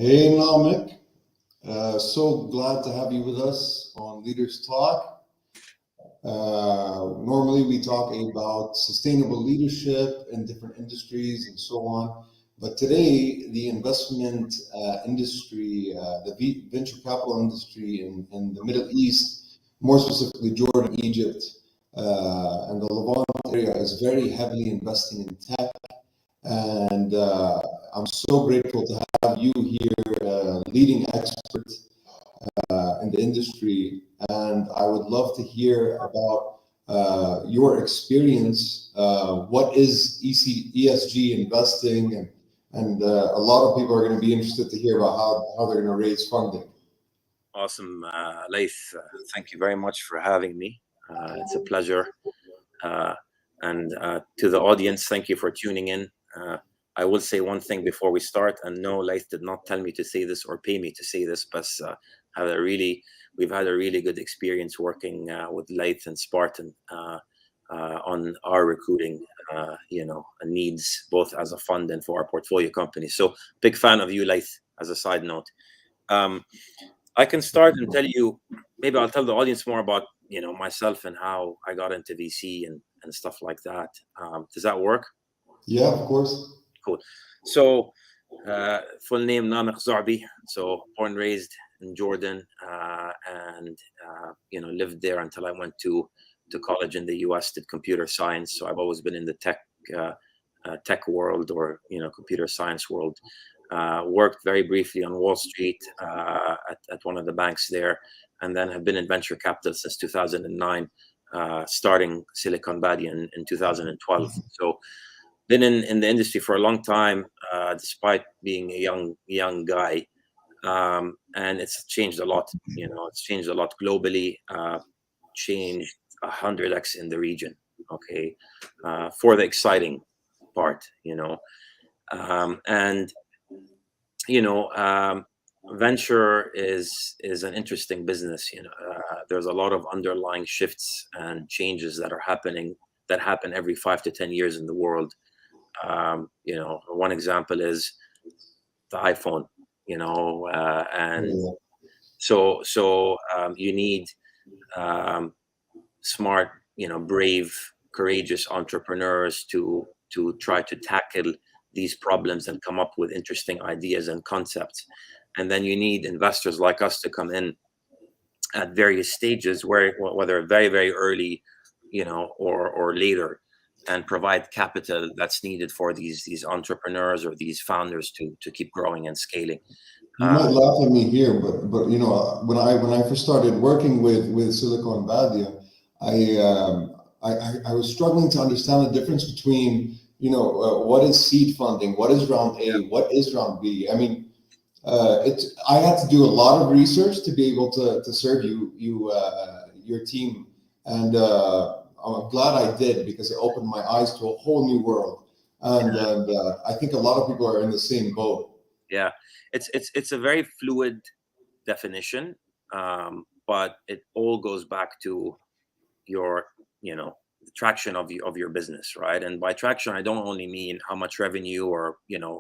Hey, Namek. So glad to have you with us on Leaders Talk. Normally, we talk about sustainable leadership in different industries and so on. But today, the investment industry, the venture capital industry in the Middle East, more specifically Jordan, Egypt, and the Levant area, is very heavily investing in tech. And I'm so grateful to have you here, leading expert in the industry. And I would love to hear about your experience. What is ESG investing? And a lot of people are going to be interested to hear about how they're going to raise funding. Awesome, Laith. Thank you very much for having me. It's a pleasure. And to the audience, thank you for tuning in. I will say one thing before we start, and no, Laith did not tell me to say this or pay me to say this, but we've had a really good experience working with Laith and Spartan on our recruiting, needs, both as a fund and for our portfolio company. So big fan of you, Laith, as a side note. I can start and tell you, maybe I'll tell the audience more about, myself and how I got into VC and stuff like that. Does that work? Yeah, of course. Cool. So, full name Namek Zu'bi. So, born and raised in Jordan, and lived there until I went to college in the US. Did computer science. So I've always been in the tech world, or computer science world. Worked very briefly on Wall Street at one of the banks there, and then have been in venture capital since 2009, starting Silicon Badia in 2012. So been in the industry for a long time, despite being a young guy, and it's changed a lot. It's changed a lot globally, changed 100x in the region. Okay, for the exciting part, and venture is an interesting business. There's a lot of underlying shifts and changes that happen every 5 to 10 years in the world. One example is the iPhone, and so you need smart, brave, courageous entrepreneurs to try to tackle these problems and come up with interesting ideas and concepts. And then you need investors like us to come in at various stages, whether very, very early, or later, and provide capital that's needed for these entrepreneurs or these founders to keep growing and scaling. You might laugh at me here, but when I first started working with Silicon Badia, I was struggling to understand the difference between what is seed funding, what is round A, what is round B. I mean, I had to do a lot of research to be able to serve your team, and I'm glad I did, because it opened my eyes to a whole new world, and I think a lot of people are in the same boat. Yeah, it's a very fluid definition, but it all goes back to your traction of your business, right? And by traction, I don't only mean how much revenue or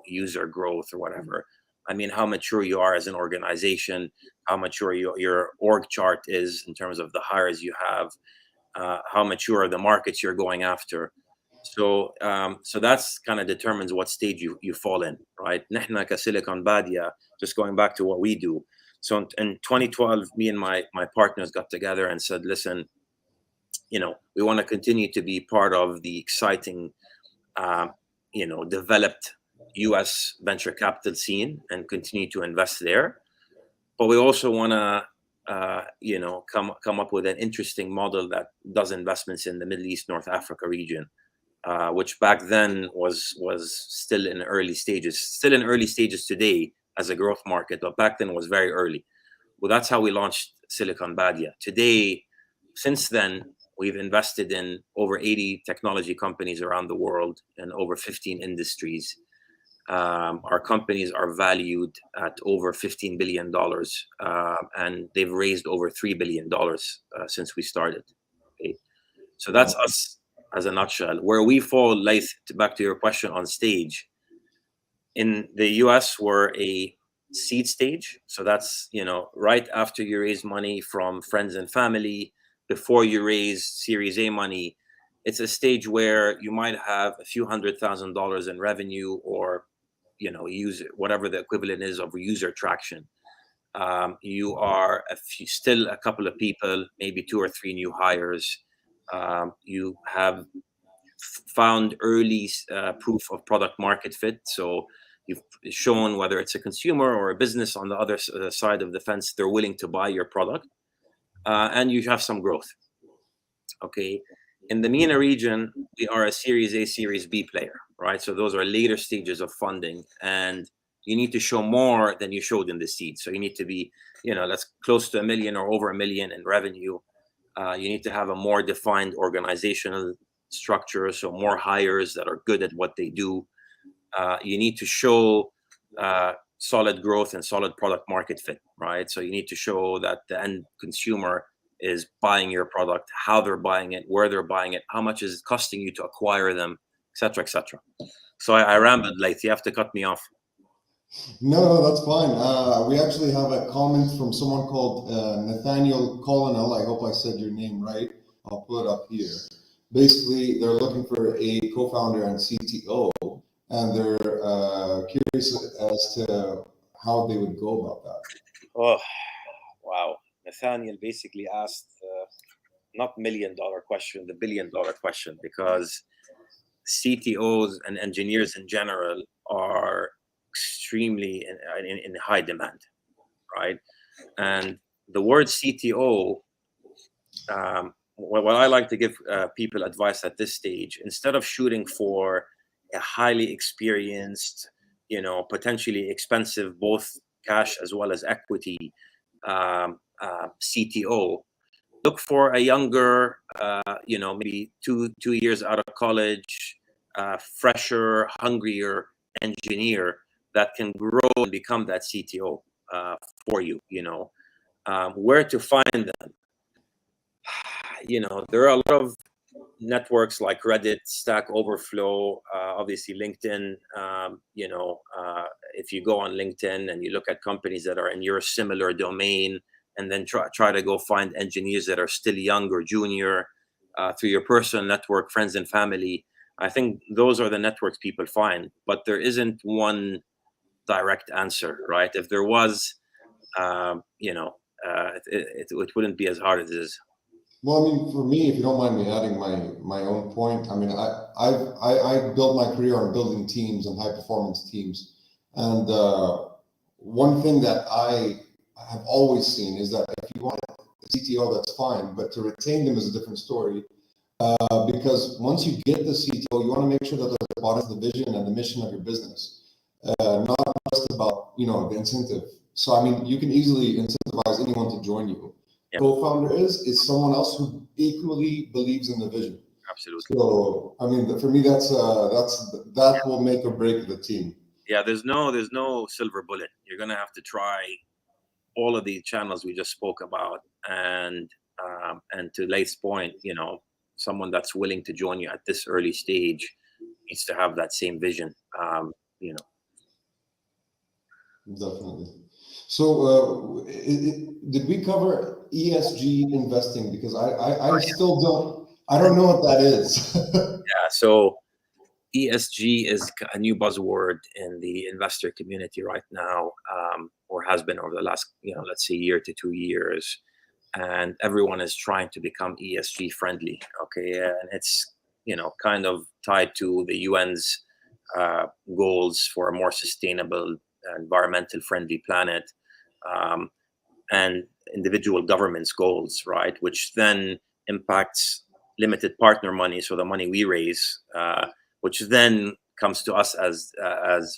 user growth or whatever. I mean how mature you are as an organization, how mature your org chart is in terms of the hires you have, how mature are the markets you're going after. So that's kind of determines what stage you fall in, right? Nahna ka Silicon Badia, just going back to what we do. So in 2012, me and my partners got together and said, listen, we want to continue to be part of the exciting, developed US venture capital scene and continue to invest there. But we also want to, come up with an interesting model that does investments in the Middle East, North Africa region, which back then was still in early stages today as a growth market, but back then was very early. Well, that's how we launched Silicon Badia. Today, since then, we've invested in over 80 technology companies around the world in over 15 industries. Our companies are valued at over $15 billion, and they've raised over $3 billion since we started. Okay? So that's us as a nutshell. Where we fall, Laith, back to your question on stage, in the US, we're a seed stage. So that's, right after you raise money from friends and family, before you raise Series A money. It's a stage where you might have a few $100,000 in revenue, or use whatever the equivalent is of user traction. You are still a couple of people, maybe 2 or 3 new hires. You have found early proof of product market fit. So you've shown, whether it's a consumer or a business on the other side of the fence, they're willing to buy your product, and you have some growth. Okay. In the MENA region, we are a Series A, Series B player, right? So those are later stages of funding, and you need to show more than you showed in the seed. So you need to be, that's close to $1 million or over $1 million in revenue. You need to have a more defined organizational structure, so more hires that are good at what they do. You need to show solid growth and solid product market fit, right? So you need to show that the end consumer is buying your product, how they're buying it, where they're buying it, how much is it costing you to acquire them, etc., etc. So I rambled, Laith. You have to cut me off. No, that's fine. We actually have a comment from someone called Nathaniel Colonel. I hope I said your name right. I'll put it up here. Basically, they're looking for a co-founder and CTO, and they're curious as to how they would go about that. Oh, wow. Nathaniel basically asked not $1 million question, the $1 billion question, because CTOs and engineers in general are extremely in high demand, right? And the word CTO, what I like to give people advice at this stage, instead of shooting for a highly experienced, potentially expensive, both cash as well as equity CTO, look for a younger, maybe two years out of college, fresher, hungrier engineer that can grow and become that CTO for you. Where to find them? There are a lot of networks like Reddit, Stack Overflow, obviously LinkedIn. If you go on LinkedIn and you look at companies that are in your similar domain, and then try to go find engineers that are still young or junior through your personal network, friends and family. I think those are the networks people find, but there isn't one direct answer, right? If there was, it wouldn't be as hard as it is. Well, I mean, for me, if you don't mind me adding my own point, I mean, I built my career on building teams and high performance teams, and one thing that I have always seen is that if you want a CTO, that's fine, but to retain them is a different story. Because once you get the CTO, you want to make sure that they're bought into the vision and the mission of your business, not just about the incentive. So I mean, you can easily incentivize anyone to join you. Yeah. Co-founder is someone else who equally believes in the vision. Absolutely. So I mean, for me, that will make or break the team. Yeah, there's no silver bullet. You're gonna have to try all of the channels we just spoke about, and to Laith's point, someone that's willing to join you at this early stage needs to have that same vision. Definitely. So did we cover ESG investing? Because I still don't know what that is. Yeah. So ESG is a new buzzword in the investor community right now, or has been over the last, let's say, year to 2 years, and everyone is trying to become ESG friendly. Okay, and it's kind of tied to the UN's goals for a more sustainable, environmental friendly planet, and individual governments' goals, right? Which then impacts limited partner money, so the money we raise, which then comes to us as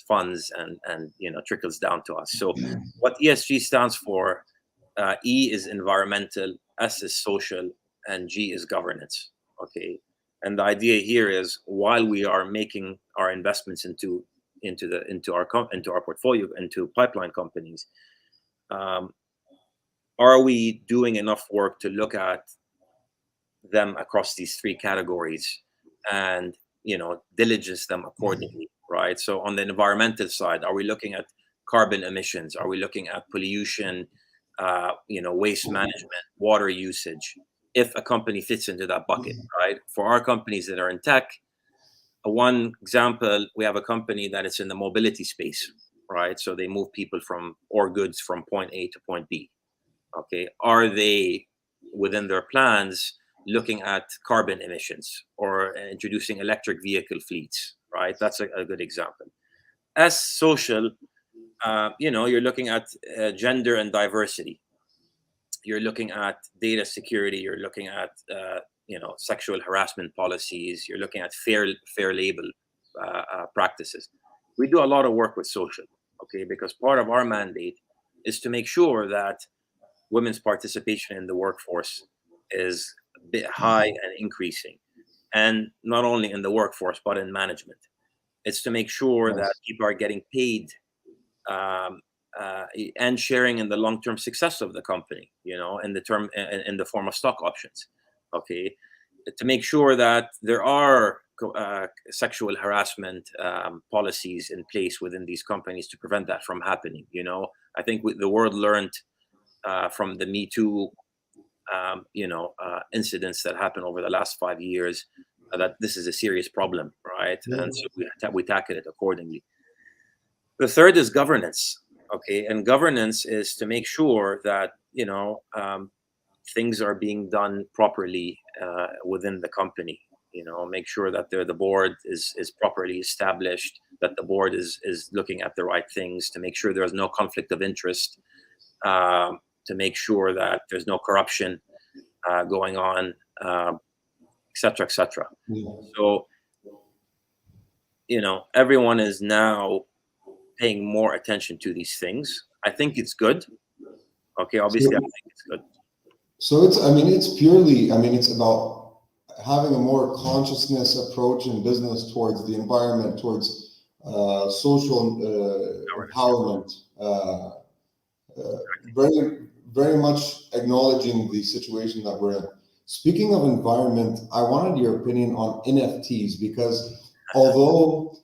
funds and trickles down to us. So what ESG stands for, E is environmental, S is social, and G is governance. Okay, and the idea here is, while we are making our investments into our portfolio, into pipeline companies, are we doing enough work to look at them across these 3 categories and diligence them accordingly, right? So on the environmental side, are we looking at carbon emissions? Are we looking at pollution, waste management, water usage? If a company fits into that bucket, right? For our companies that are in tech, one example, we have a company that is in the mobility space, right? So they move people or goods from point A to point B. Okay, are they within their plans looking at carbon emissions or introducing electric vehicle fleets, right? That's a good example. As social, you're looking at gender and diversity. You're looking at data security. You're looking at sexual harassment policies. You're looking at fair labor practices. We do a lot of work with social, okay, because part of our mandate is to make sure that women's participation in the workforce is a bit high and increasing, and not only in the workforce but in management. It's to make sure that people are getting paid and sharing in the long-term success of the company, in the form of stock options. Okay, to make sure that there are sexual harassment policies in place within these companies to prevent that from happening. I think the world learned from the Me Too, incidents that happened over the last 5 years, that this is a serious problem, right? Yeah. And so we tackle it accordingly. The third is governance, okay? And governance is to make sure that, things are being done properly within the company. Make sure that the board is properly established, that the board is looking at the right things, to make sure there's no conflict of interest, to make sure that there's no corruption going on, et cetera, et cetera. Yeah. So, everyone is now paying more attention to these things. I think it's good. Okay, obviously, I think it's good. So it's about having a more consciousness approach in business towards the environment, towards social empowerment, very, very much acknowledging the situation that we're in. Speaking of environment, I wanted your opinion on NFTs, because although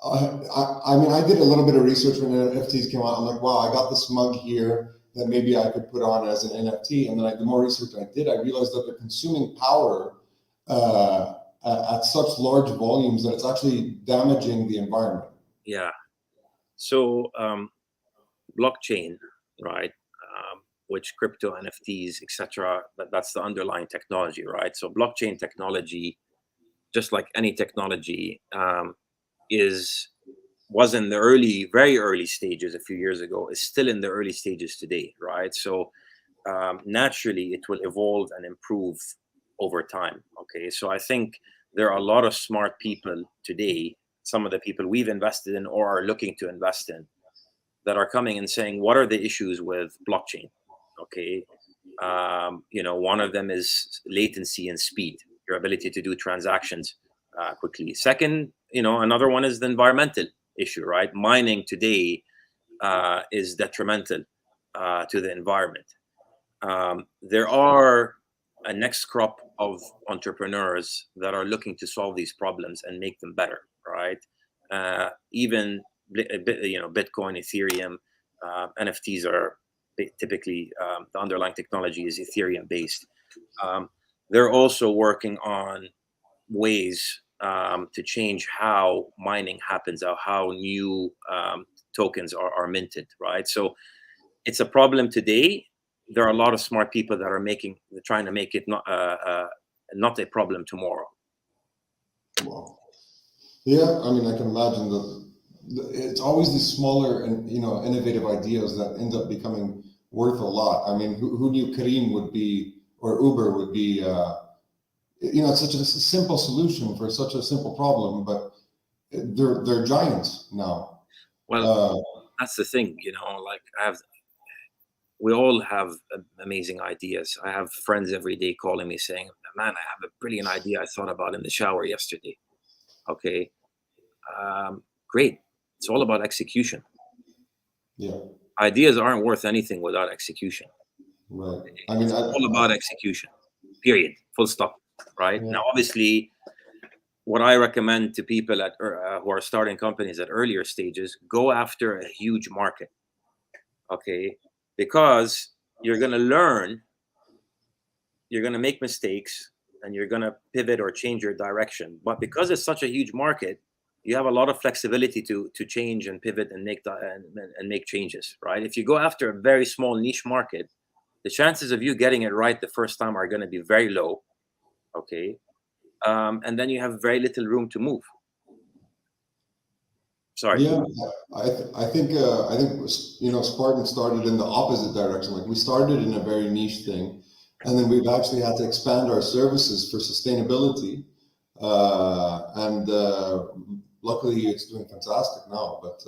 I did a little bit of research when NFTs came out. I'm like, wow, I got this mug here that maybe I could put on as an NFT. And then the more research I did, I realized that they're consuming power at such large volumes that it's actually damaging the environment. Yeah. So blockchain, right? Which crypto, NFTs, etc. That's the underlying technology, right? So blockchain technology, just like any technology, was in the very early stages a few years ago, is still in the early stages today, right? So naturally, it will evolve and improve over time. Okay, so I think there are a lot of smart people today, some of the people we've invested in or are looking to invest in, that are coming and saying, what are the issues with blockchain? Okay, one of them is latency and speed, your ability to do transactions quickly. Second, another one is the environmental issue, right? Mining today is detrimental to the environment. There are a next crop of entrepreneurs that are looking to solve these problems and make them better, right? Even Bitcoin, Ethereum, NFTs are typically the underlying technology is Ethereum based. They're also working on ways to change how mining happens, or how new tokens are minted, right? So it's a problem today. There are a lot of smart people that are trying to make it not a problem tomorrow. Wow. Yeah, I can imagine that it's always these smaller and innovative ideas that end up becoming worth a lot. Who knew Kareem would be, or Uber would be? It's such a simple solution for such a simple problem, but they're giants now. Well, that's the thing, we all have amazing ideas. I have friends every day calling me saying, man, I have a brilliant idea I thought about in the shower yesterday. Okay. Great. It's all about execution. Yeah. Ideas aren't worth anything without execution. Right. It's all about execution, period, full stop. Right. Yeah. Now, obviously, what I recommend to people who are starting companies at earlier stages, go after a huge market, okay? Because you're going to learn, you're going to make mistakes, and you're going to pivot or change your direction. But because it's such a huge market, you have a lot of flexibility to change and pivot and make changes, right? If you go after a very small niche market, the chances of you getting it right the first time are going to be very low, okay? And then you have very little room to move. Sorry. Yeah, I think Spartan started in the opposite direction. Like we started in a very niche thing, and then we've actually had to expand our services for sustainability. And luckily, it's doing fantastic now. But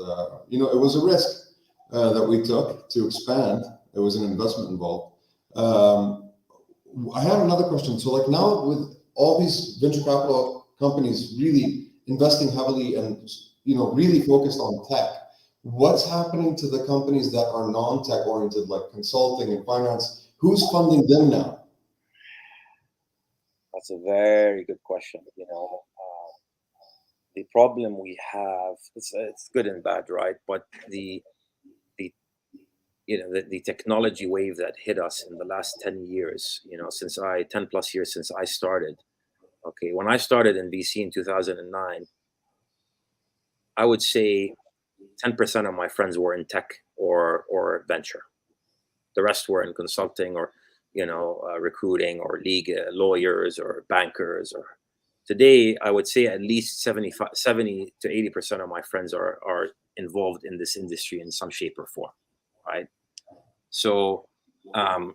it was a risk that we took to expand. There was an investment involved. I have another question. So, like now, with all these venture capital companies really investing heavily and really focused on tech, what's happening to the companies that are non-tech oriented, like consulting and finance? Who's funding them now? That's a very good question. The problem we have, it's good and bad, right? But the technology wave that hit us in the last 10 years, 10 plus years since I started. Okay, when I started in VC in 2009, I would say 10% of my friends were in tech or venture. The rest were in consulting or recruiting or legal lawyers or bankers. Or today, I would say at least 70 to 80% of my friends are involved in this industry in some shape or form, right? So the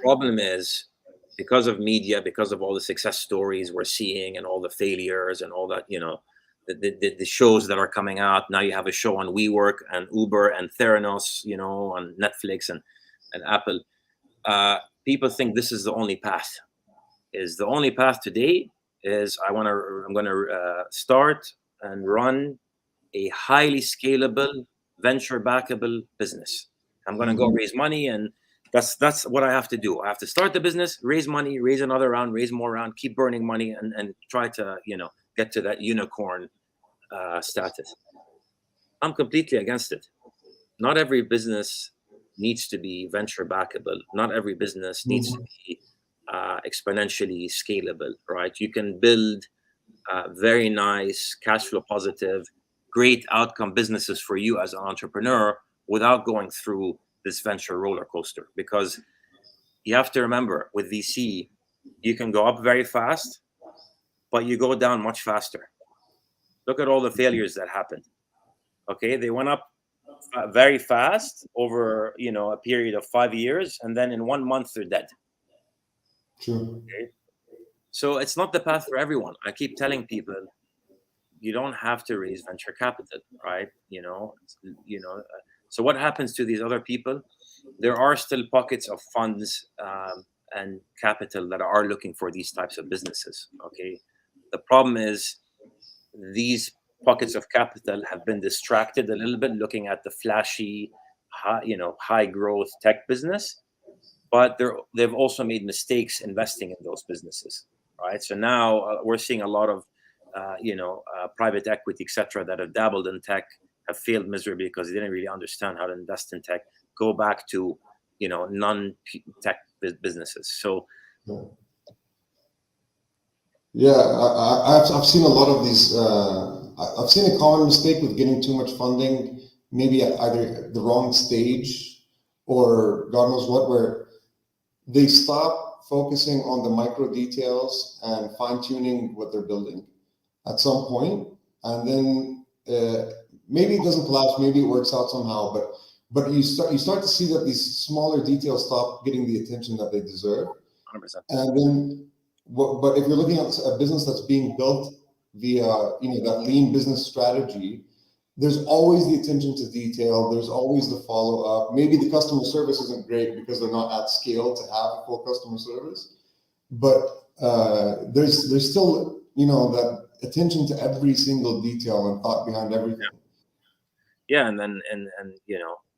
problem is, because of media, because of all the success stories we're seeing and all the failures and all that, the shows that are coming out. Now you have a show on WeWork and Uber and Theranos, on Netflix and Apple. People think this is the only path. The only path today is I'm gonna start and run a highly scalable, venture backable business. I'm gonna go raise money, and that's what I have to do. I have to start the business, raise money, raise another round, raise more round, keep burning money, and try to get to that unicorn status. I'm completely against it. Not every business needs to be venture backable. Not every business needs to be exponentially scalable, right? You can build very nice, cash flow positive, great outcome businesses for you as an entrepreneur without going through this venture roller coaster. Because you have to remember, with VC, you can go up very fast, but you go down much faster. Look at all the failures that happened. Okay, they went up very fast over a period of 5 years, and then in 1 month they're dead. True. Okay? So it's not the path for everyone. I keep telling people, you don't have to raise venture capital, right? So what happens to these other people? There are still pockets of funds and capital that are looking for these types of businesses. Okay, the problem is these pockets of capital have been distracted a little bit looking at the flashy, high growth tech business, but they've also made mistakes investing in those businesses, right? So now we're seeing a lot of private equity, etc., that have dabbled in tech, have failed miserably because they didn't really understand how to invest in tech, go back to non-tech businesses. So yeah, I've seen a lot of these. I've seen a common mistake with getting too much funding, maybe at either the wrong stage or God knows what, where they stop focusing on the micro details and fine tuning what they're building at some point, and then maybe it doesn't collapse, maybe it works out somehow, but you start to see that these smaller details stop getting the attention that they deserve. 100%. And then, but if you're looking at a business that's being built via that lean business strategy, there's always the attention to detail. There's always the follow up. Maybe the customer service isn't great because they're not at scale to have a full customer service, but there's still that attention to every single detail and thought behind everything. Yeah, and then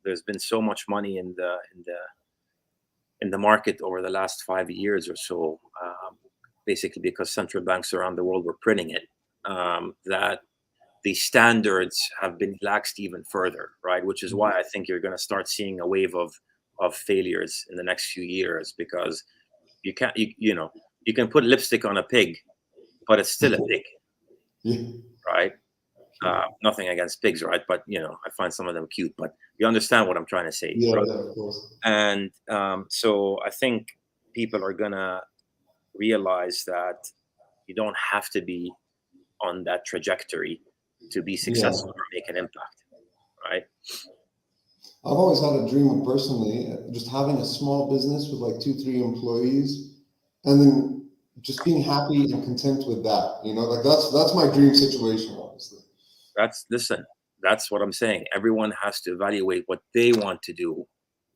there's been so much money in the market over the last 5 years or so. basically because central banks around the world were printing it, that the standards have been relaxed even further, right? Which is why I think you're going to start seeing a wave of failures in the next few years, because you can't, you can put lipstick on a pig, but it's still a pig, Yeah. right? Nothing against pigs, right? But I find some of them cute. But you understand what I'm trying to say, Yeah, right? yeah, of course. And so I think people are gonna realize that you don't have to be on that trajectory to be Yeah. successful or make an impact, right? I've always had a dream personally, just having a small business with like 2, 3 employees, and then just being happy and content with that. Like that's my dream situation, honestly. Listen, that's what I'm saying. Everyone has to evaluate what they want to do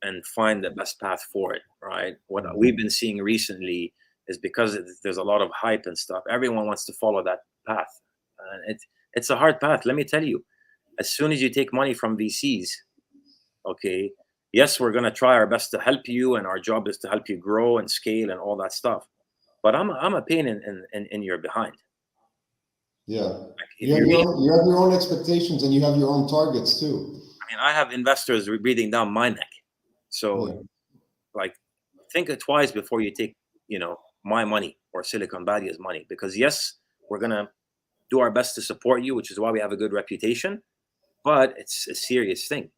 and find the best path for it, right? What we've been seeing recently is because there's a lot of hype and stuff, everyone wants to follow that path. And it's a hard path. Let me tell you, as soon as you take money from VCs, okay, yes, we're going to try our best to help you, and our job is to help you grow and scale and all that stuff. But I'm a pain in your behind. Yeah. Like, You have your own expectations, and you have your own targets too. I mean, I have investors breathing down my neck. So, Yeah. like, think it twice before you take, my money or Silicon Badia's money. Because yes, we're gonna do our best to support you, which is why we have a good reputation. But it's a serious thing,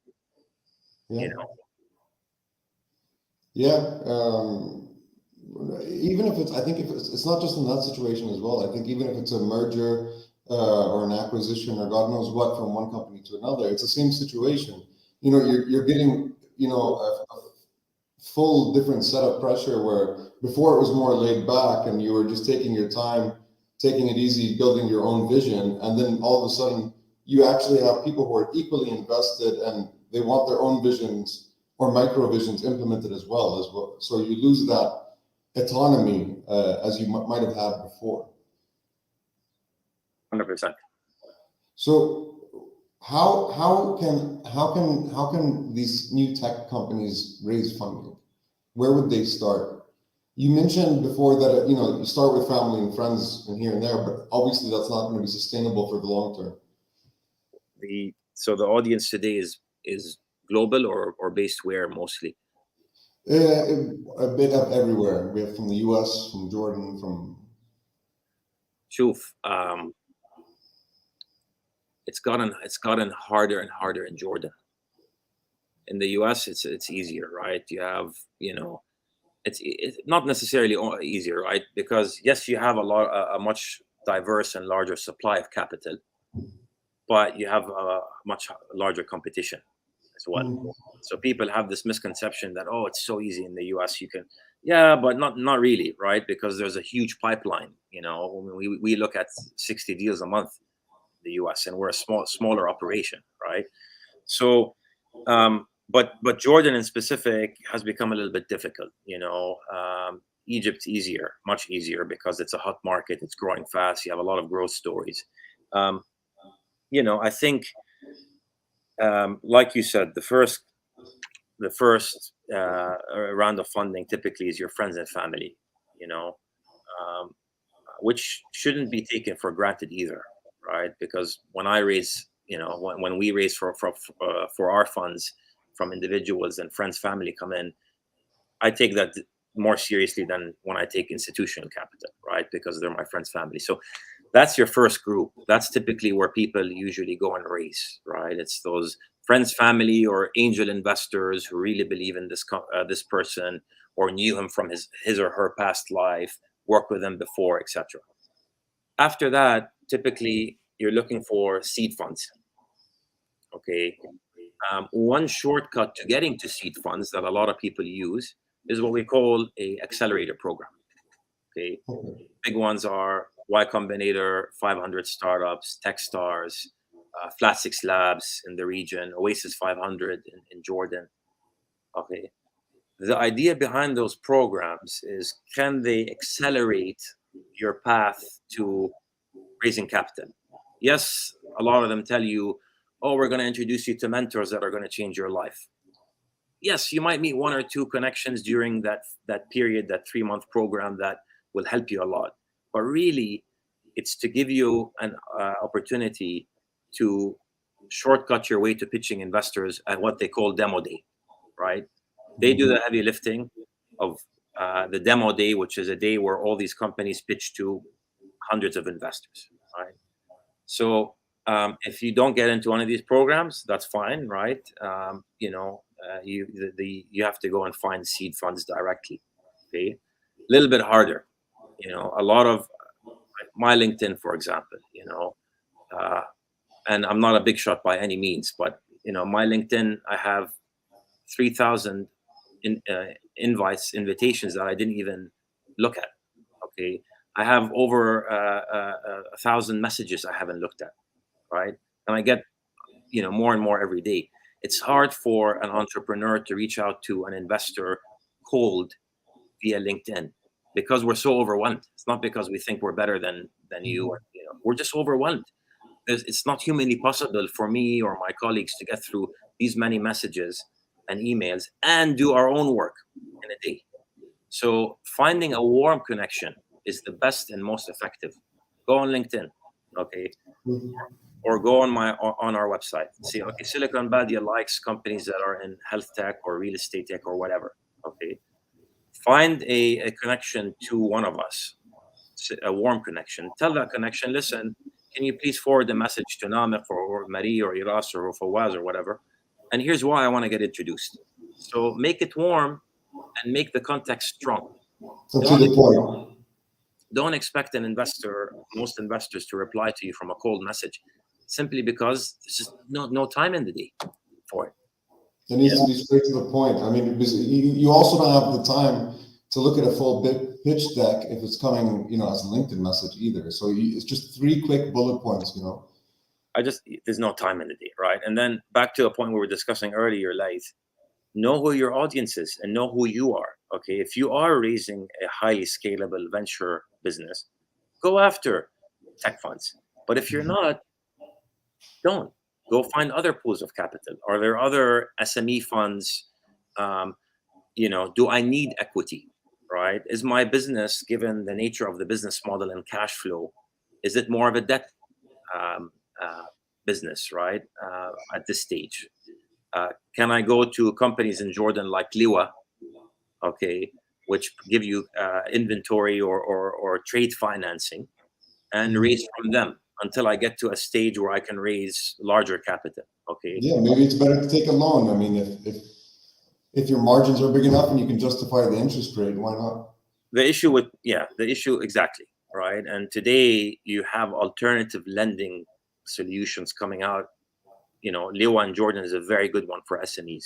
Yeah. Yeah. Even if I think if it's not just in that situation as well. I think even if it's a merger or an acquisition or God knows what from one company to another, it's the same situation. You're getting a full different set of pressure where before it was more laid back and you were just taking your time, taking it easy, building your own vision, and then all of a sudden you actually have people who are equally invested and they want their own visions or micro visions implemented as well. So you lose that autonomy as you might have had before. 100%. So how can these new tech companies raise funding? Where would they start? You mentioned before that you start with family and friends and here and there, but obviously that's not going to be sustainable for the long term. So the audience today is global or based where mostly? A bit of everywhere. We have from the US, from Jordan, from. Shoof, it's gotten harder and harder in Jordan. In the US, it's easier, right? You have, it's not necessarily easier, right? Because yes, you have a much diverse and larger supply of capital, but you have a much larger competition as well. So people have this misconception that, oh, it's so easy in the US. You can, yeah, but not really, right? Because there's a huge pipeline. We look at 60 deals a month in the US, and we're a smaller operation, right? So, but Jordan in specific has become a little bit difficult. Egypt's easier, much easier, because it's a hot market. It's growing fast. You have a lot of growth stories. I think, like you said, the first round of funding typically is your friends and family, which shouldn't be taken for granted either, right? Because when I raise, when we raise for our funds from individuals and friends, family come in, I take that more seriously than when I take institutional capital, right? Because they're my friends, family. So that's your first group. That's typically where people usually go and raise, right? It's those friends, family, or angel investors who really believe in this person, or knew him from his or her past life, worked with him before, etc. After that, typically you're looking for seed funds. Okay. One shortcut to getting to seed funds that a lot of people use is what we call a accelerator program. Okay. Big ones are Y Combinator, 500 Startups, Techstars, Flat Six Labs in the region, Oasis 500 in Jordan. Okay. The idea behind those programs is, can they accelerate your path to raising capital? Yes, a lot of them tell you, oh, we're going to introduce you to mentors that are going to change your life. Yes, you might meet one or two connections during that period, that 3-month program, that will help you a lot. But really, it's to give you an opportunity to shortcut your way to pitching investors at what they call demo day, right? They do the heavy lifting of the demo day, which is a day where all these companies pitch to hundreds of investors, right? So if you don't get into one of these programs, that's fine, right? You have to go and find seed funds directly. Okay, a little bit harder. A lot of my LinkedIn, for example. And I'm not a big shot by any means, but my LinkedIn, I have 3,000 invitations that I didn't even look at. Okay, I have over 1,000 messages I haven't looked at, right? And I get more and more every day. It's hard for an entrepreneur to reach out to an investor cold via LinkedIn because we're so overwhelmed. It's not because we think we're better than you, or, we're just overwhelmed. It's not humanly possible for me or my colleagues to get through these many messages and emails and do our own work in a day. So finding a warm connection is the best and most effective. Go on LinkedIn, okay, or go on our website. See, okay, Silicon Badia likes companies that are in health tech or real estate tech or whatever. Okay, find a connection to one of us, a warm connection. Tell that connection, listen, can you please forward the message to Namek or Marie or Iras or Fawaz or whatever? And here's why I want to get introduced. So make it warm and make the context strong. So to the point. Don't expect most investors to reply to you from a cold message, simply because there's just no time in the day for it. It needs to be straight to the point. I mean, because you also don't have the time to look at a full pitch deck if it's coming, as a LinkedIn message either. So it's just 3 quick bullet points, There's no time in the day, right? And then back to a point we were discussing earlier, Laith, know who your audience is and know who you are, okay? If you are raising a highly scalable venture business, go after tech funds. But if you're not, don't. Go find other pools of capital. Are there other SME funds? Do I need equity, right? Is my business, given the nature of the business model and cash flow, is it more of a debt business, right? At this stage, can I go to companies in Jordan like Liwa, okay, which give you inventory or trade financing, and raise from them until I get to a stage where I can raise larger capital, okay? Yeah, maybe it's better to take a loan. I mean, if your margins are big enough and you can justify the interest rate, why not? The issue exactly, right? And today you have alternative lending solutions coming out. Liwa in Jordan is a very good one for SMEs.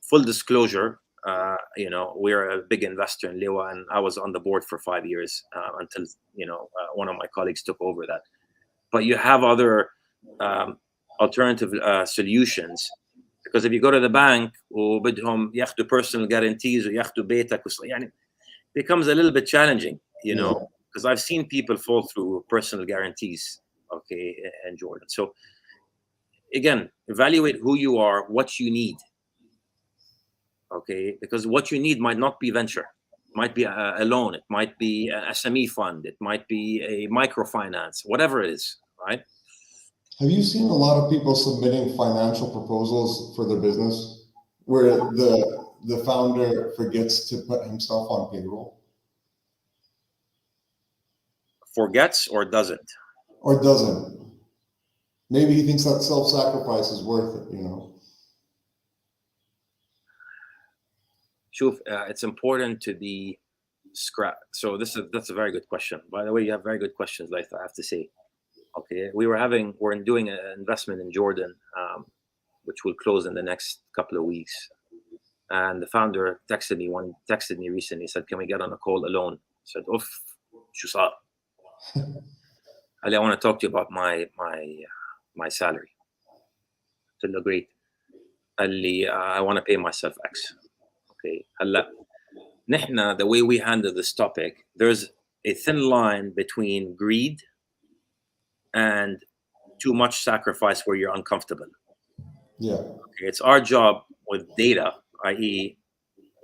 Full disclosure, we're a big investor in Liwa, and I was on the board for 5 years until one of my colleagues took over that. But you have other alternative solutions, because if you go to the bank وبدهم ياخذوا personal guarantees وياخذوا بيتك يعني becomes a little bit challenging, because I've seen people fall through personal guarantees, okay, in Jordan. So again, evaluate who you are, what you need, okay, because what you need might not be venture, it might be a loan, it might be an SME fund, it might be a microfinance, whatever it is, right? Have you seen a lot of people submitting financial proposals for their business where the founder forgets to put himself on payroll? Forgets or doesn't? Or doesn't. Maybe he thinks that self-sacrifice is worth it, Shuf, it's important to be scrap. So that's a very good question. By the way, you have very good questions, Laith, I have to say. Okay, we're doing an investment in Jordan, which will close in the next couple of weeks. And the founder texted me recently, said, "Can we get on a call alone?" I said, "Oof, shu saar." Ali, I want to talk to you about my salary. I said, "Great." Ali, I want to pay myself X. Okay, هلا the way we handle this topic, there's a thin line between greed and too much sacrifice where you're uncomfortable. Yeah. Okay, it's our job with data, i.e.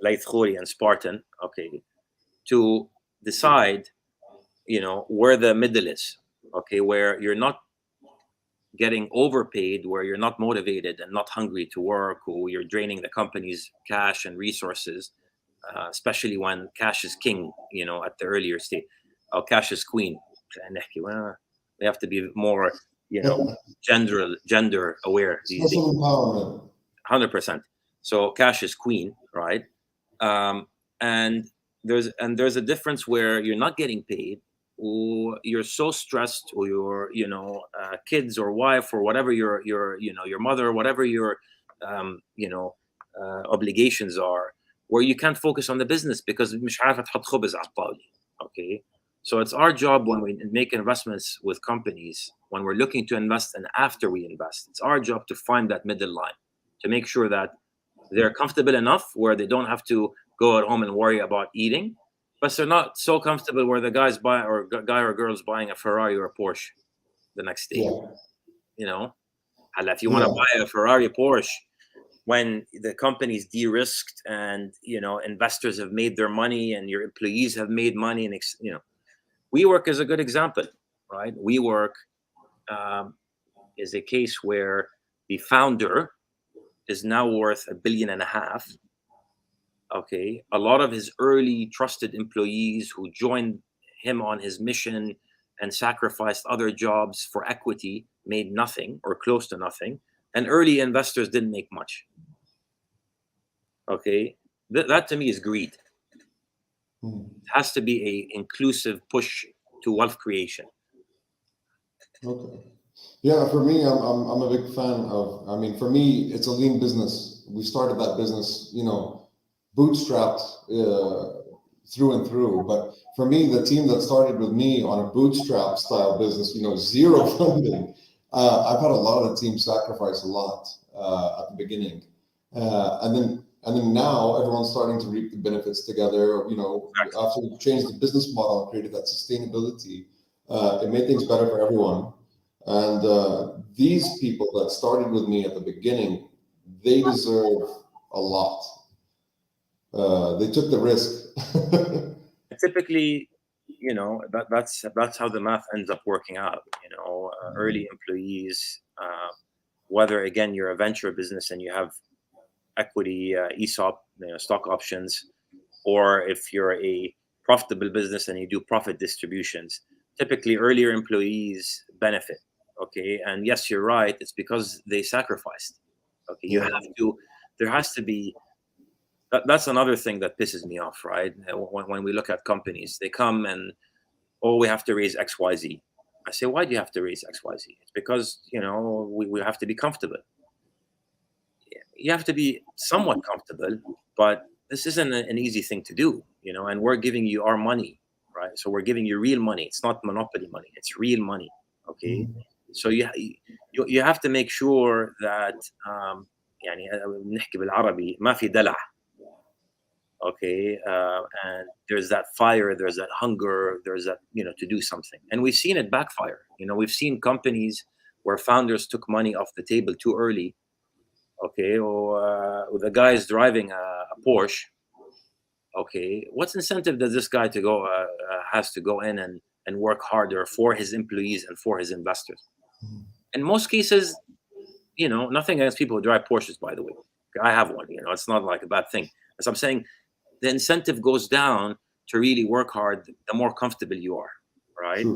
Laith Khoury and Spartan, okay, to decide, where the middle is, okay, where you're not getting overpaid, where you're not motivated and not hungry to work, or you're draining the company's cash and resources, especially when cash is king, at the earlier stage. Oh, cash is queen. Well, we have to be more, gender aware these days. Social empowerment. 100%. So cash is queen, right? And there's a difference where you're not getting paid, or you're so stressed, or your kids or wife or whatever your mother, whatever your obligations are, where you can't focus on the business because مش عارفة تحط خبز على الطاولة. Okay, so it's our job when we make investments with companies, when we're looking to invest and after we invest, it's our job to find that middle line, to make sure that they're comfortable enough where they don't have to go at home and worry about eating, but they're not so comfortable where the guy or girl's buying a Ferrari or a Porsche the next day. If you want to buy a Ferrari, Porsche, when the company's de-risked and investors have made their money and your employees have made money, and WeWork is a good example, right? WeWork is a case where the founder is now worth $1.5 billion. Okay, a lot of his early trusted employees who joined him on his mission and sacrificed other jobs for equity made nothing or close to nothing, and early investors didn't make much. Okay, that to me is greed. It has to be a inclusive push to wealth creation. Okay. Yeah, for me, I'm a big fan of. I mean, for me, it's a lean business. We started that business, bootstrapped through and through. But for me, the team that started with me on a bootstrap style business, zero funding, I've had a lot of the team sacrifice a lot at the beginning, and then now everyone's starting to reap the benefits together. After we changed the business model and created that sustainability, it made things better for everyone. And these people that started with me at the beginning, they deserve a lot. They took the risk. Typically, that's how the math ends up working out. Early employees, whether again you're a venture business and you have equity, ESOP, stock options, or if you're a profitable business and you do profit distributions, typically earlier employees benefit. Okay, and yes, you're right. It's because they sacrificed. Okay, there has to be. That's another thing that pisses me off, right? When we look at companies, they come and, we have to raise XYZ. I say, why do you have to raise XYZ? It's because, we have to be comfortable. You have to be somewhat comfortable, but this isn't an easy thing to do, and we're giving you our money, right? So we're giving you real money. It's not monopoly money. It's real money, okay? So you have to make sure that, يعني نحكي بالعربي ما في دلع. Okay, and there's that fire, there's that hunger, there's that, to do something. And we've seen it backfire. We've seen companies where founders took money off the table too early. Okay, or the guy is driving a Porsche. Okay, what's incentive does this guy has to go in and work harder for his employees and for his investors? In most cases, nothing against people who drive Porsches, by the way. I have one, it's not like a bad thing. As I'm saying, the incentive goes down to really work hard the more comfortable you are, right?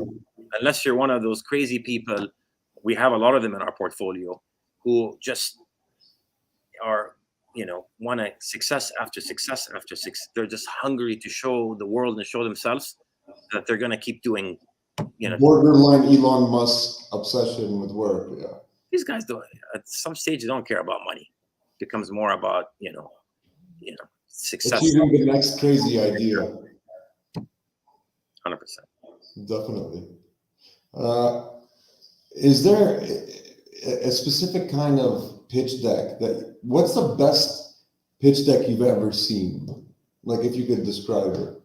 Unless you're one of those crazy people, we have a lot of them in our portfolio who just are, want to success after success after success. They're just hungry to show the world and show themselves that they're going to keep doing, borderline Elon Musk obsession with work. Yeah. These guys don't, at some stage, they don't care about money. It becomes more about, success. Achieving the next crazy idea. 100%. Definitely. Is there a specific kind of pitch deck what's the best pitch deck you've ever seen? Like, if you could describe it.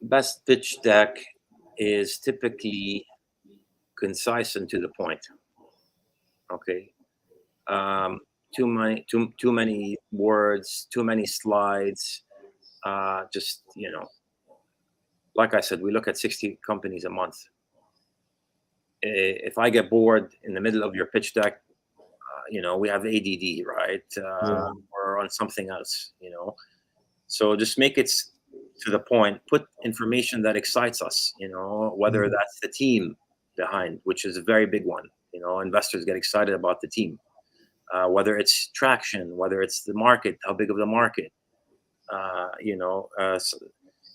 Best pitch deck is typically concise and to the point. Okay. too many words, too many slides. Just, like I said, we look at 60 companies a month. If I get bored in the middle of your pitch deck, we have ADD, right? Or on something else, So just make it to the point. Put information that excites us, whether that's the team behind, which is a very big one. Investors get excited about the team. Whether it's traction, whether it's the market, how big of the market. So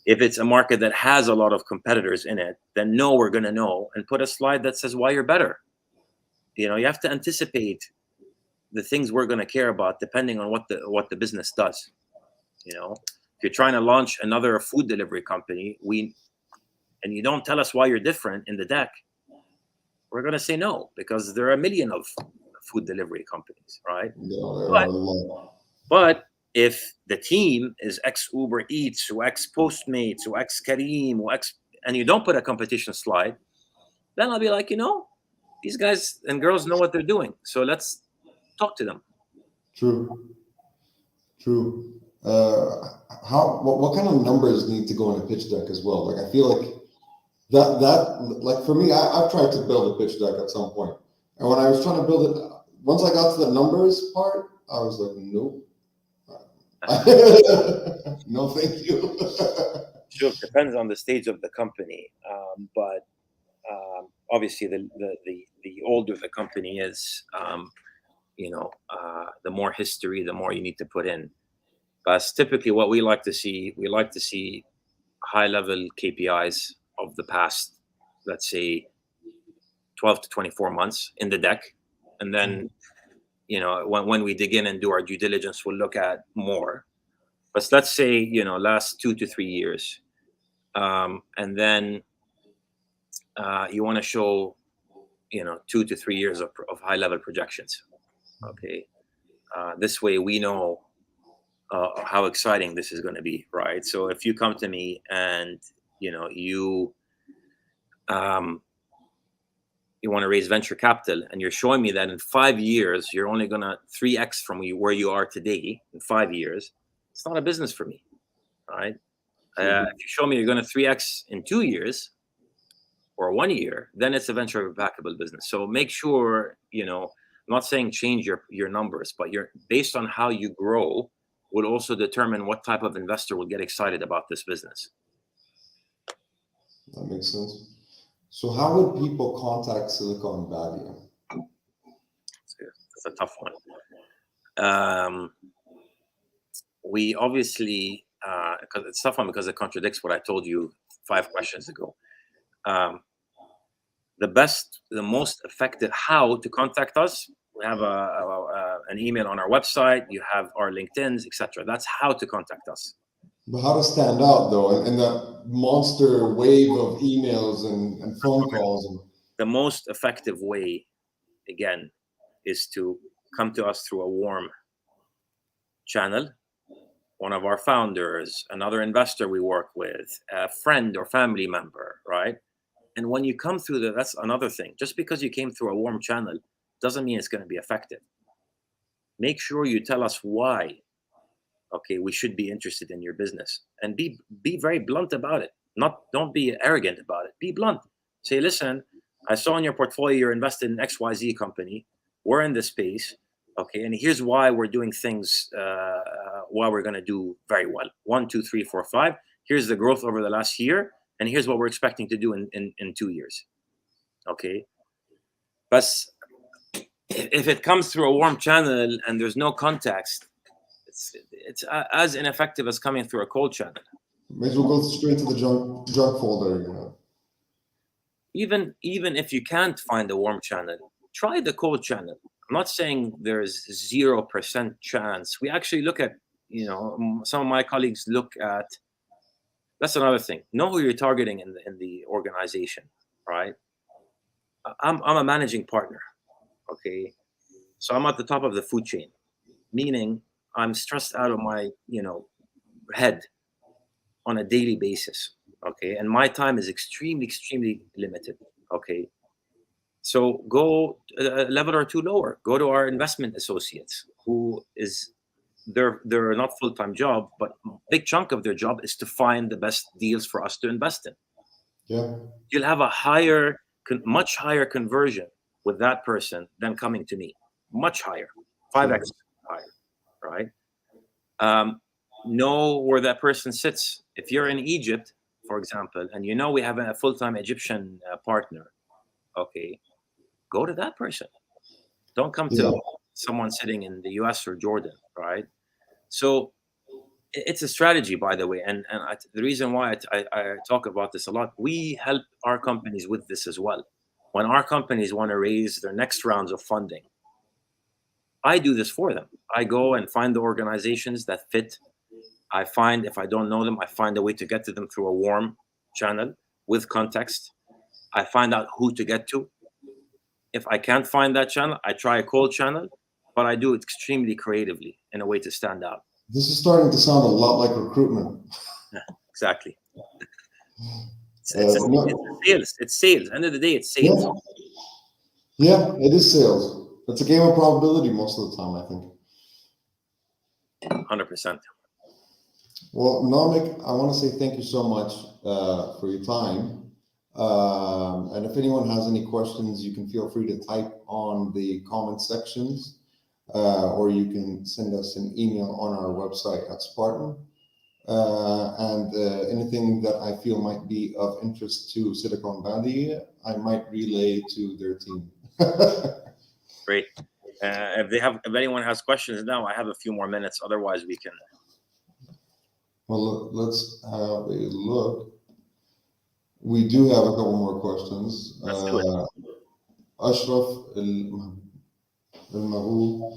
if it's a market that has a lot of competitors in it, then we're going to know, and put a slide that says why you're better. You have to anticipate the things we're going to care about depending on what the business does. If you're trying to launch another food delivery company, and you don't tell us why you're different in the deck, we're going to say no, because there are a million of food delivery companies, right? But if the team is ex Uber Eats or ex Postmates or ex Careem or and you don't put a competition slide, then I'll be like, these guys and girls know what they're doing, so let's talk to them. True. What kind of numbers need to go in a pitch deck as well? Like, I feel like that like for me, I've tried to build a pitch deck at some point, and when I was trying to build it, once I got to the numbers part, I was like, nope. No, thank you. Sure, depends on the stage of the company, but obviously the older the company is, the more history, the more you need to put in. But typically, what we like to see high-level KPIs of the past, let's say, 12 to 24 months in the deck, and then when we dig in and do our due diligence, we'll look at more. But let's say last 2 to 3 years, and then you want to show 2 to 3 years of high-level projections. Okay, this way we know how exciting this is going to be, right? So if you come to me and you want to raise venture capital, and you're showing me that in 5 years you're only going to 3x from where you are today in 5 years, it's not a business for me, right? If you show me you're going to 3x in 2 years or 1 year, then it's a venture backable business. So make sure, I'm not saying change your numbers, but based on how you grow will also determine what type of investor will get excited about this business. That makes sense. So how would people contact Silicon Badia? That's a tough one. We obviously, because it's a tough one because it contradicts what I told you 5 questions ago. The most effective how to contact us, we have an email on our website, you have our LinkedIn's, etc. That's how to contact us. But how to stand out though in that monster wave of emails and phone calls? The most effective way, again, is to come to us through a warm channel. One of our founders, another investor we work with, a friend or family member, right? And when you come through that's another thing. Just because you came through a warm channel doesn't mean it's going to be effective. Make sure you tell us why, okay, we should be interested in your business, and be very blunt about it. Don't be arrogant about it. Be blunt. Say, listen, I saw in your portfolio you're invested in XYZ company. We're in this space, okay, and here's why we're doing things. Why we're going to do very well. 1, 2, 3, 4, 5. Here's the growth over the last year, and here's what we're expecting to do in 2 years. Okay, but if it comes through a warm channel and there's no context, it's as ineffective as coming through a cold channel. May as well go straight to the junk folder. Even if you can't find a warm channel, try the cold channel. I'm not saying there's 0% chance. We actually look at, some of my colleagues look at. That's another thing. Know who you're targeting in the organization, right? I'm a managing partner, okay? So I'm at the top of the food chain, meaning I'm stressed out of my, head on a daily basis, okay? And my time is extremely, extremely limited, okay? So go a level or 2 lower. Go to our investment associates who is they're not full-time job, but a big chunk of their job is to find the best deals for us to invest in. Yeah. You'll have a much higher conversion with that person than coming to me. Much higher, 5x higher, right? Know where that person sits. If you're in Egypt, for example, and we have a full-time Egyptian partner, okay, go to that person. Don't come to someone sitting in the US or Jordan, right? So it's a strategy, by the way. And the reason why I talk about this a lot, we help our companies with this as well. When our companies want to raise their next rounds of funding, I do this for them. I go and find the organizations that fit. I find, if I don't know them, I find a way to get to them through a warm channel with context. I find out who to get to. If I can't find that channel, I try a cold channel, but I do it extremely creatively in a way to stand out. This is starting to sound a lot like recruitment. Exactly. It's sales. It's sales. End of the day, it's sales. Yeah, it is sales. It's a game of probability most of the time, I think. 100%. Well, Namek, I want to say thank you so much for your time. And if anyone has any questions, you can feel free to type on the comment sections, or you can send us an email on our website at Spartan. And anything that I feel might be of interest to Silicon Valley, I might relay to their team. Great. If anyone has questions now, I have a few more minutes. Otherwise, we can. Well, let's have a look. We do have a couple more questions. Ashraf Al-Mahou,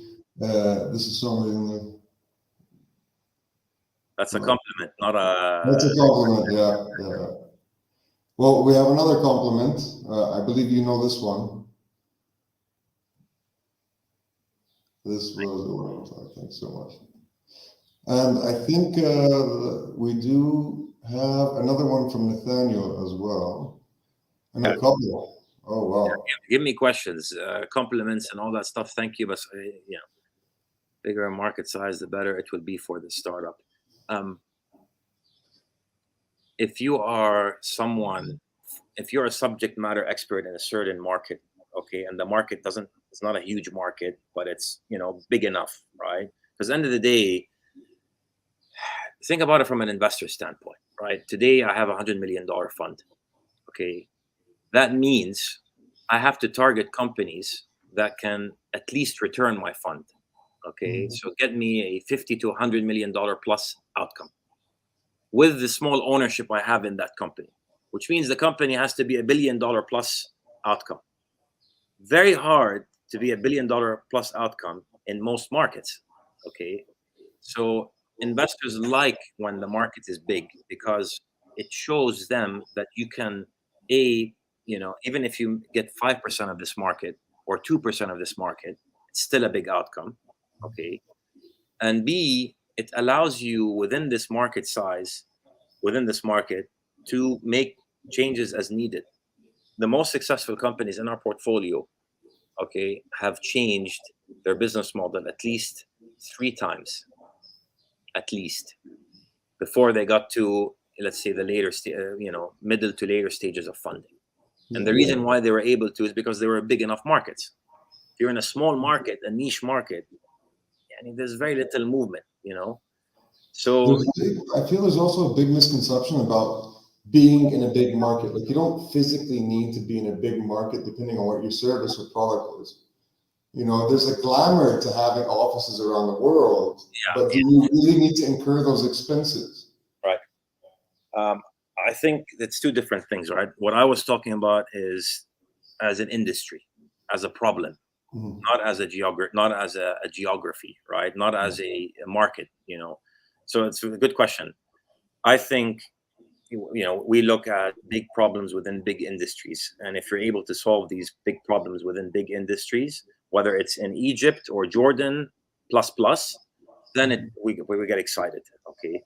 this is something. That's a compliment, not a. That's a compliment, yeah. Well, we have another compliment. I believe you know this one. This was, thanks so much. And I think we do have another one from Nathaniel as well. And a couple. Oh, wow. Give me questions, compliments and all that stuff. Thank you. But bigger market size, the better it will be for the startup. If you are a subject matter expert in a certain market, okay, and the market it's not a huge market, but it's, big enough, right? Because at the end of the day, think about it from an investor standpoint, right? Today, I have $100 million fund, okay? That means I have to target companies that can at least return my fund, okay? So get me a $50 to $100 million plus outcome with the small ownership I have in that company, which means the company has to be $1 billion plus outcome. Very hard to be $1 billion plus outcome in most markets, okay? So investors like when the market is big because it shows them that you can, even if you get 5% of this market or 2% of this market, it's still a big outcome, okay? And B, it allows you within this market size, to make changes as needed. The most successful companies in our portfolio, okay, have changed their business model at least 3 times, at least, before they got to, let's say, the later, middle to later stages of funding. And the reason why they were able to is because they were big enough markets. If you're in a small market, a niche market, there's very little movement, So I feel there's also a big misconception about being in a big market. Like, you don't physically need to be in a big market depending on what your service or product is. There's a glamour to having offices around the world, but do you really need to incur those expenses? Right. I think it's 2 different things, right? What I was talking about is as an industry, as a problem, not as a geography, right? Not as a market, So it's a good question. I think, we look at big problems within big industries. And if you're able to solve these big problems within big industries, whether it's in Egypt or Jordan, then we get excited, okay?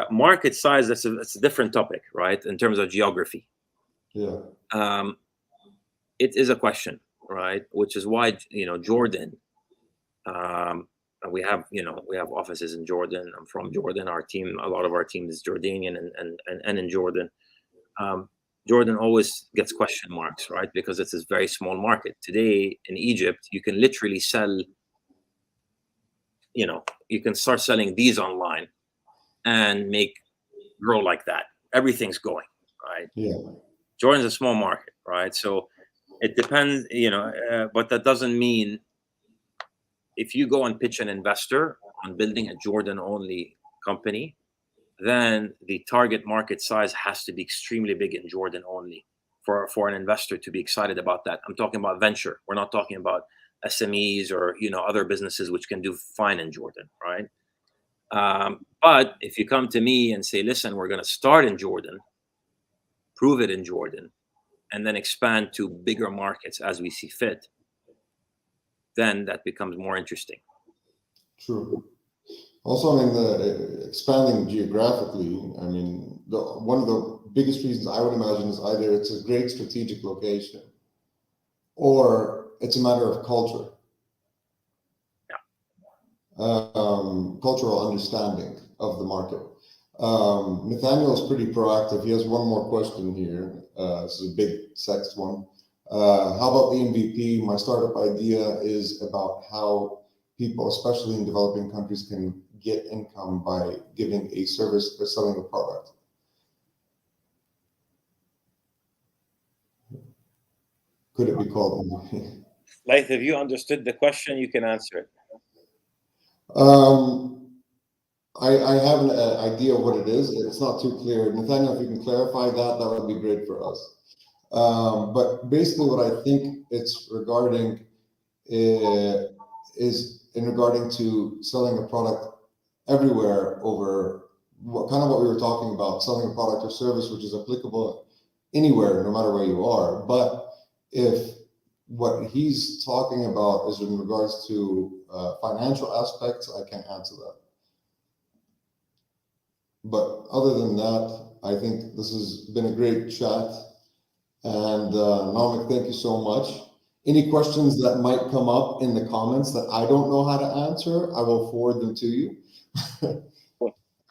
Market size, that's a different topic, right? In terms of geography. Yeah. It is a question, right? Which is why, Jordan We have, we have offices in Jordan. I'm from Jordan. A lot of our team is Jordanian and in Jordan. Jordan always gets question marks, right? Because it's a very small market. Today in Egypt, you can literally sell, you can start selling these online and grow like that. Everything's going, right? Yeah. Jordan's a small market, right? So it depends, but that doesn't mean if you go and pitch an investor on building a Jordan only company, then the target market size has to be extremely big in Jordan only for an investor to be excited about that. I'm talking about venture. We're not talking about SMEs or other businesses which can do fine in Jordan, right? But if you come to me and say, listen, we're going to start in Jordan, prove it in Jordan, and then expand to bigger markets as we see fit, then that becomes more interesting. True. Also, I mean, the expanding geographically, I mean, one of the biggest reasons I would imagine is either it's a great strategic location or it's a matter of culture. Cultural understanding of the market. Nathaniel is pretty proactive. He has one more question here. This is a big sex one. How about the MVP? My startup idea is about how people, especially in developing countries, can get income by giving a service or selling a product. Could it be called MVP? Laith, if you understood the question, you can answer it. I have an idea of what it is. It's not too clear. Nathaniel, if you can clarify that, that would be great for us. But basically what I think it's regarding is in regarding to selling a product everywhere over kind of what we were talking about, selling a product or service which is applicable anywhere, no matter where you are. But if what he's talking about is in regards to financial aspects, I can't answer that. But other than that, I think this has been a great chat. And Namek, thank you so much. Any questions that might come up in the comments that I don't know how to answer, I will forward them to you.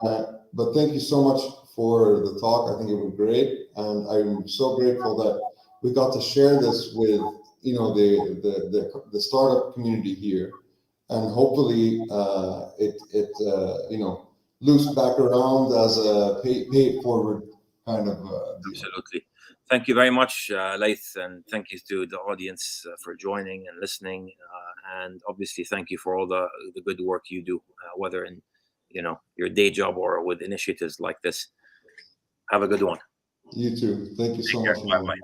But thank you so much for the talk. I think it was great. And I'm so grateful that we got to share this with the startup community here. And hopefully it loops back around as a pay it forward kind of deal. Absolutely. Thank you very much, Laith, and thank you to the audience for joining and listening. And obviously, thank you for all the good work you do, whether in your day job or with initiatives like this. Have a good one. You too. Thank you so much. Bye-bye.